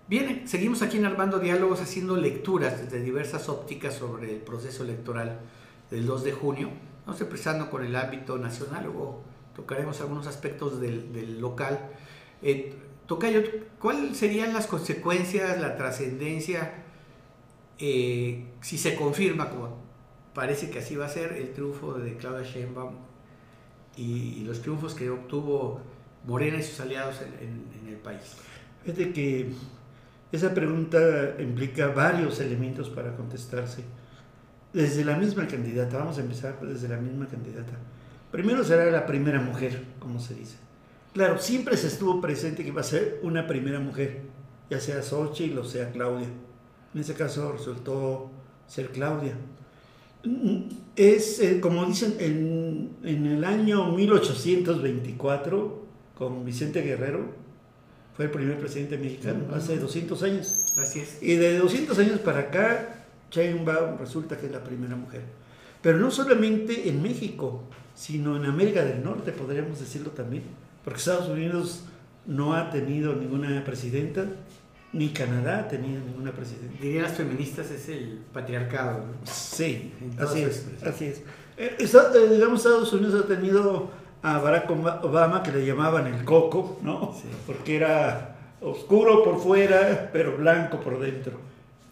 Bien, seguimos aquí en Armando Diálogos haciendo lecturas desde diversas ópticas sobre el proceso electoral del 2 de junio. Vamos empezando con el ámbito nacional, luego tocaremos algunos aspectos del local. Tocayo, ¿cuáles serían las consecuencias, la trascendencia, si se confirma, como parece que así va a ser, el triunfo de Claudia Sheinbaum y los triunfos que obtuvo Morena y sus aliados en el país? Fíjate que esa pregunta implica varios elementos para contestarse. Desde la misma candidata, vamos a empezar desde la misma candidata. Primero será la primera mujer, como se dice. Claro, siempre se estuvo presente que iba a ser una primera mujer, ya sea Xóchitl o sea Claudia. En ese caso resultó ser Claudia. Es, como dicen, en el año 1824, con Vicente Guerrero, fue el primer presidente mexicano, hace 200 años. Así es. Y de 200 años para acá, Sheinbaum resulta que es la primera mujer. Pero no solamente en México, sino en América del Norte, podríamos decirlo también. Porque Estados Unidos no ha tenido ninguna presidenta, ni Canadá ha tenido ninguna presidenta. Dirían las feministas, es el patriarcado, ¿no? Sí, Entonces, así es. Digamos, Estados Unidos ha tenido a Barack Obama, que le llamaban el coco, ¿no? Sí. Porque era oscuro por fuera, pero blanco por dentro.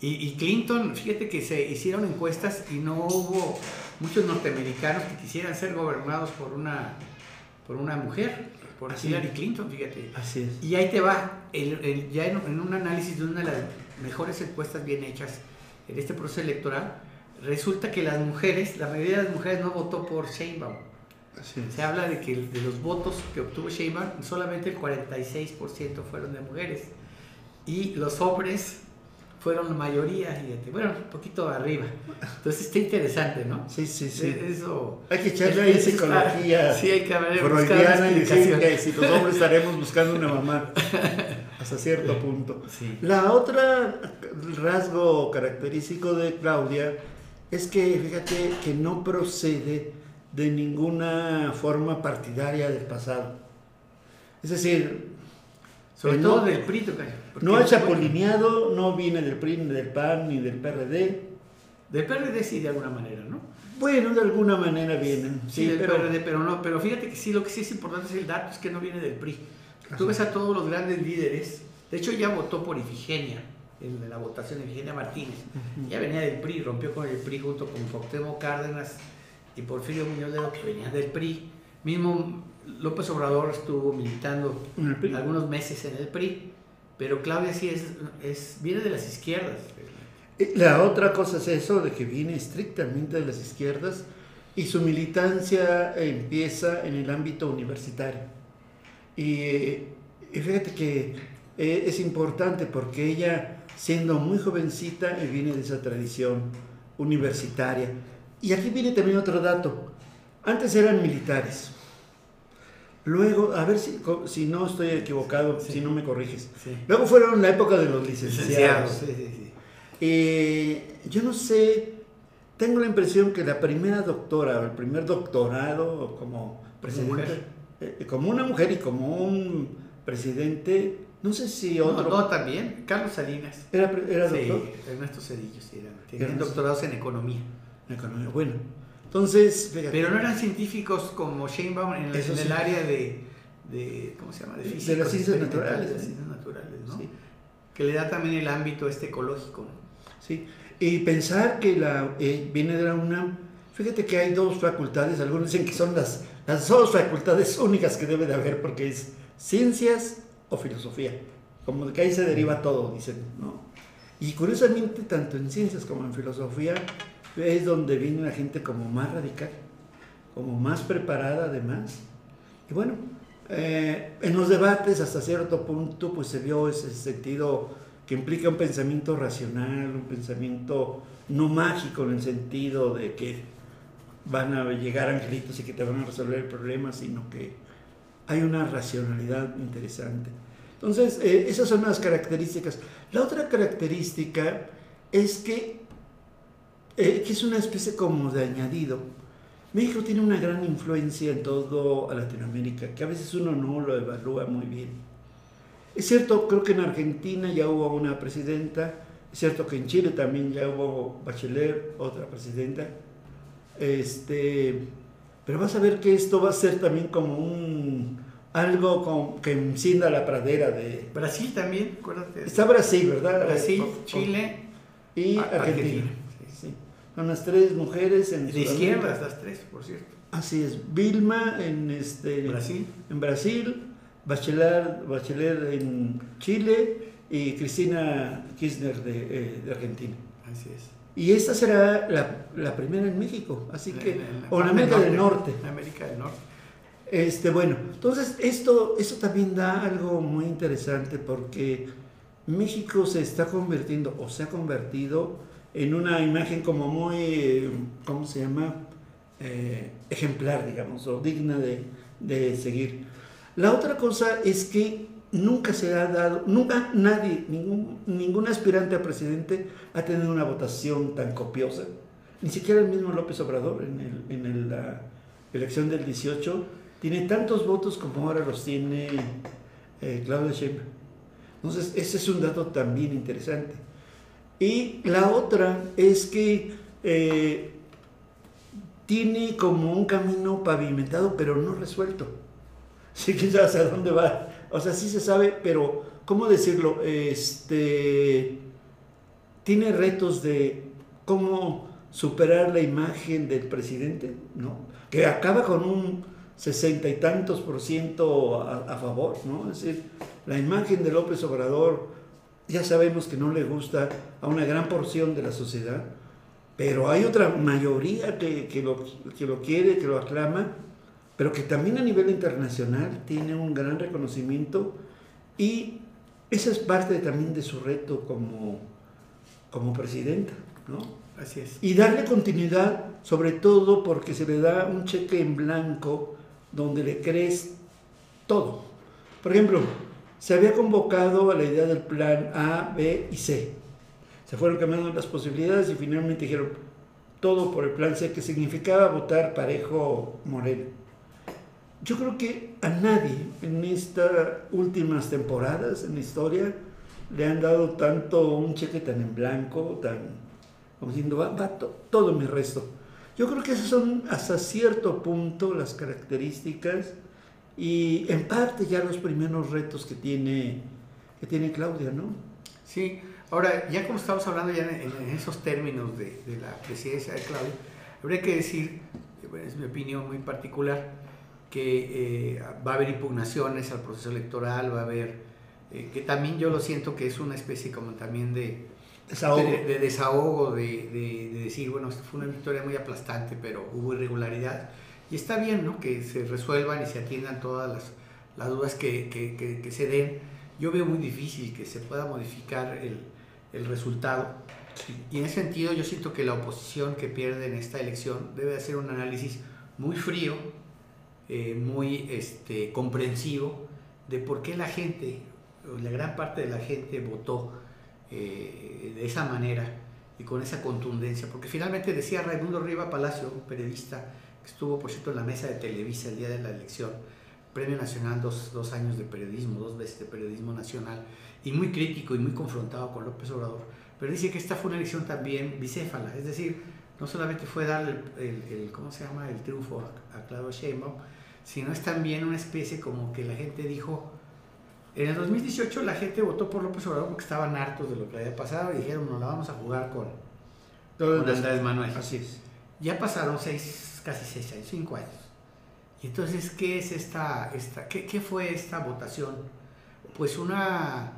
Y Clinton, fíjate que se hicieron encuestas y no hubo muchos norteamericanos que quisieran ser gobernados por una mujer, por Hillary Clinton, fíjate. Así es. Y ahí te va, ya en un análisis de una de las mejores encuestas bien hechas en este proceso electoral, resulta que las mujeres, la mayoría de las mujeres no votó por Sheinbaum. Se habla de que de los votos que obtuvo Sheinbaum, solamente el 46% fueron de mujeres. Y los hombres fueron la mayoría, fíjate. Bueno, un poquito arriba. Entonces está interesante, ¿no? Sí. Eso, hay que echarle ahí psicología sí, hay que freudiana y decir que si los hombres estaremos buscando una mamá hasta cierto punto. Sí. La otra rasgo característico de Claudia es que, fíjate, que no procede de ninguna forma partidaria del pasado. Es decir, sobre todo del PRI, no ha chapulineado, no viene del PRI, ni del PAN, ni del PRD. Del PRD sí, de alguna manera, ¿no? Bueno, de alguna manera vienen. Sí, del PRD, pero fíjate que sí, lo que sí es importante es el dato, es que no viene del PRI. Tú ves a todos los grandes líderes, de hecho ya votó por Ifigenia, en la votación de Ifigenia Martínez. Ya venía del PRI, rompió con el PRI junto con Cuauhtémoc Cárdenas y Porfirio Muñoz Ledo, que venían del PRI. Mismo López Obrador estuvo militando algunos meses en el PRI, pero Claudia sí viene de las izquierdas. La otra cosa es eso, de que viene estrictamente de las izquierdas y su militancia empieza en el ámbito universitario. Y fíjate que es importante porque ella, siendo muy jovencita, viene de esa tradición universitaria. Y aquí viene también otro dato. Antes eran militares. Luego, a ver si no estoy equivocado, si no me corriges. Sí. Luego fueron la época de los licenciados. Sí. Yo no sé, tengo la impresión que la primera doctora o el primer doctorado como presidente, como una mujer y como un presidente, no sé si otro. No, también, Carlos Salinas. ¿Era doctor? Sí, Ernesto Zedillo, sí, tenían doctorados en economía. Bueno, entonces, fíjate. Pero no eran científicos como Sheinbaum en el área de ¿cómo se llama? De física. De las ciencias naturales. De las ciencias naturales, ¿no? Sí. Que le da también el ámbito ecológico, ¿no? Sí, y pensar que viene de la UNAM, fíjate que hay dos facultades, algunos dicen que son las dos facultades únicas que debe de haber, porque es ciencias o filosofía, como de que ahí se deriva todo, dicen, ¿no? Y curiosamente, tanto en ciencias como en filosofía, es donde viene la gente como más radical, como más preparada además. Y bueno, en los debates hasta cierto punto pues se vio ese sentido que implica un pensamiento racional, un pensamiento no mágico en el sentido de que van a llegar angelitos y que te van a resolver el problema, sino que hay una racionalidad interesante. Entonces, esas son las características. La otra característica es que es una especie como de añadido. México tiene una gran influencia en todo Latinoamérica, que a veces uno no lo evalúa muy bien. Es cierto, creo que en Argentina ya hubo una presidenta, es cierto que en Chile también ya hubo Bachelet, otra presidenta, pero vas a ver que esto va a ser también como algo que encienda la pradera de... Brasil también, acuérdate. Está Brasil, ¿verdad? Brasil, Chile y Argentina. Sí. Sí. Son las tres mujeres en de izquierdas, las tres, por cierto. Así es, Vilma en Brasil, Bachelet en Chile y Cristina Kirchner de Argentina. Así es. Y esta será la primera en México, así que, o en América del Norte. América del Norte. Bueno, entonces esto también da algo muy interesante porque México se está convirtiendo o se ha convertido en una imagen como muy, ¿cómo se llama? Ejemplar, digamos, o digna de seguir. La otra cosa es que nunca se ha dado, nunca nadie, ningún aspirante a presidente ha tenido una votación tan copiosa. Ni siquiera el mismo López Obrador en la elección del 18 tiene tantos votos como ahora los tiene Claudia Sheinbaum. Entonces, ese es un dato también interesante. Y la otra es que tiene como un camino pavimentado, pero no resuelto. Sí, quién sabe hacia dónde va. O sea, sí se sabe, pero ¿cómo decirlo? Tiene retos de cómo superar la imagen del presidente, ¿no? Que acaba con un 60 y tantos % a favor, ¿no? Es decir, la imagen de López Obrador ya sabemos que no le gusta a una gran porción de la sociedad, pero hay otra mayoría que lo quiere, que lo aclama, pero que también a nivel internacional tiene un gran reconocimiento y esa es parte también de su reto como presidenta, ¿no? Así es. Y darle continuidad, sobre todo porque se le da un cheque en blanco donde le crees todo. Por ejemplo, se había convocado a la idea del plan A, B y C. Se fueron cambiando las posibilidades y finalmente dijeron todo por el plan C, que significaba votar parejo Moreno. Yo creo que a nadie en estas últimas temporadas en la historia le han dado tanto un cheque tan en blanco, como diciendo, va todo mi resto. Yo creo que esas son hasta cierto punto las características y en parte ya los primeros retos que tiene Claudia, ¿no? Sí, ahora ya como estamos hablando ya en esos términos de la presidencia de Claudia, habría que decir, es mi opinión muy particular, que va a haber impugnaciones al proceso electoral, va a haber, que también yo lo siento que es una especie como también de desahogo, de decir, bueno, esto fue una victoria muy aplastante, pero hubo irregularidad, y está bien, ¿no?, que se resuelvan y se atiendan todas las dudas que se den. Yo veo muy difícil que se pueda modificar el resultado, sí. Y en ese sentido yo siento que la oposición que pierde en esta elección debe hacer un análisis muy frío, muy comprensivo de por qué la gente, la gran parte de la gente votó de esa manera y con esa contundencia, porque finalmente decía Raimundo Riva Palacio, un periodista que estuvo por cierto en la mesa de Televisa el día de la elección, Premio Nacional, dos años de periodismo, 2 veces de periodismo nacional, y muy crítico y muy confrontado con López Obrador, pero dice que esta fue una elección también bicéfala, es decir, no solamente fue darle el triunfo a Claudia Sheinbaum, sino es también una especie como que la gente dijo, en el 2018 la gente votó por López Obrador porque estaban hartos de lo que había pasado y dijeron, no la vamos a jugar con Andrés Manuel. Así es. Ya pasaron casi 6 años, 5 años. Y entonces, ¿qué es qué fue esta votación? Pues una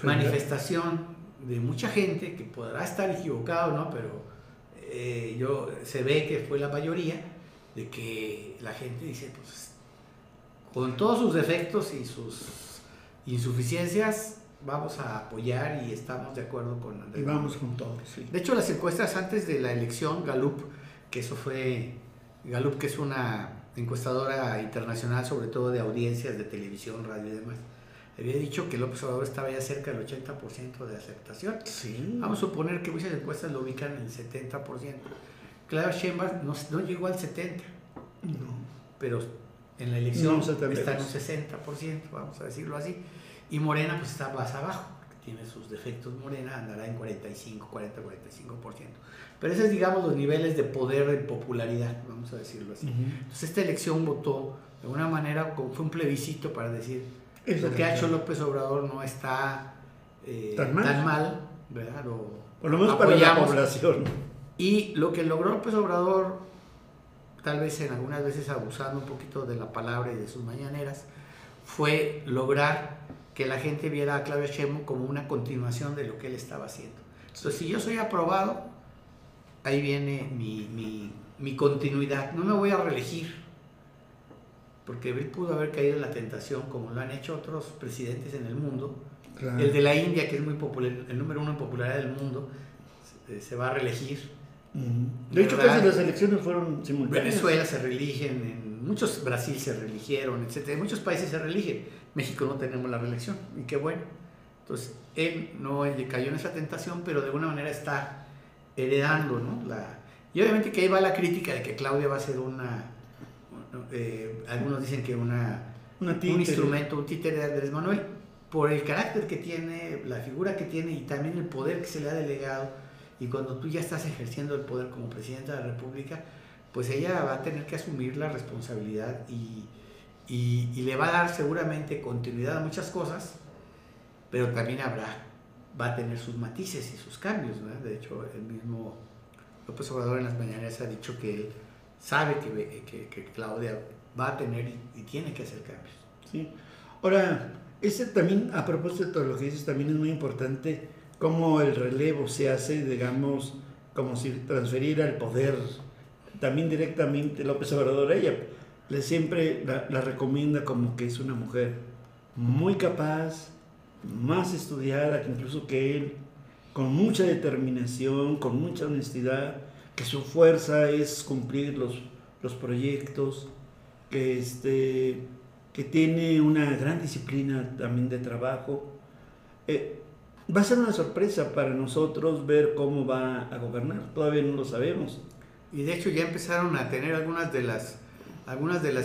manifestación de mucha gente que podrá estar equivocado, ¿no? Pero se ve que fue la mayoría, de que la gente dice, pues, con todos sus defectos y sus insuficiencias, vamos a apoyar y estamos de acuerdo con Andrés. Y vamos con todo, sí. De hecho, las encuestas antes de la elección, Gallup, que es una encuestadora internacional, sobre todo de audiencias de televisión, radio y demás, había dicho que López Obrador estaba ya cerca del 80% de aceptación. Sí. Vamos a suponer que muchas encuestas lo ubican en el 70%. Claudia Sheinbaum no llegó al 70%, no. pero en la elección no, está en un 60%, vamos a decirlo así. Y Morena pues está más abajo, tiene sus defectos. Morena andará en 45, 40, 45%. Pero esos es, digamos, los niveles de poder, de popularidad, vamos a decirlo así. Entonces esta elección votó de alguna manera, fue un plebiscito para decir lo que ha hecho López Obrador no está tan mal, ¿verdad? Por lo menos para la población. Y lo que logró López Obrador, tal vez en algunas veces abusando un poquito de la palabra y de sus mañaneras, fue lograr que la gente viera a Claudia Sheinbaum como una continuación de lo que él estaba haciendo. Entonces, si yo soy aprobado, ahí viene mi continuidad. No me voy a reelegir, porque él pudo haber caído en la tentación, como lo han hecho otros presidentes en el mundo. Claro. El de la India, que es muy popular, el número 1 en popularidad del mundo, se va a reelegir. De hecho, casi las elecciones fueron simultáneas. Venezuela se reeligen, en muchos, Brasil se reeligieron, etc. En muchos países se reeligen. México no tenemos la reelección, y qué bueno. Entonces, él no cayó en esa tentación, pero de alguna manera está heredando, ¿no? Y obviamente que ahí va la crítica de que Claudia va a ser algunos dicen que un instrumento, un títere de Andrés Manuel, por el carácter que tiene, la figura que tiene y también el poder que se le ha delegado. Y cuando tú ya estás ejerciendo el poder como presidenta de la República, pues ella va a tener que asumir la responsabilidad y le va a dar seguramente continuidad a muchas cosas, pero también va a tener sus matices y sus cambios, ¿verdad? De hecho, el mismo López Obrador en las mañaneras ha dicho que él sabe que Claudia va a tener y tiene que hacer cambios. Sí. Ahora, también, a propósito de todo lo que dices, también es muy importante cómo el relevo se hace, digamos, como si transferiera el poder también directamente López Obrador a ella. Siempre la recomienda como que es una mujer muy capaz, más estudiada incluso que él, con mucha determinación, con mucha honestidad, que su fuerza es cumplir los proyectos, que tiene una gran disciplina también de trabajo. Va a ser una sorpresa para nosotros ver cómo va a gobernar, todavía no lo sabemos. Y de hecho ya empezaron a tener algunas de las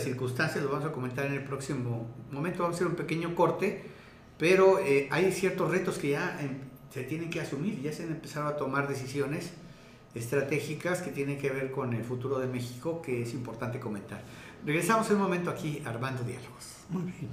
circunstancias, lo vamos a comentar en el próximo momento, vamos a hacer un pequeño corte, pero hay ciertos retos que ya se tienen que asumir, ya se han empezado a tomar decisiones estratégicas que tienen que ver con el futuro de México, que es importante comentar. Regresamos en un momento aquí, Armando Diálogos. Muy bien.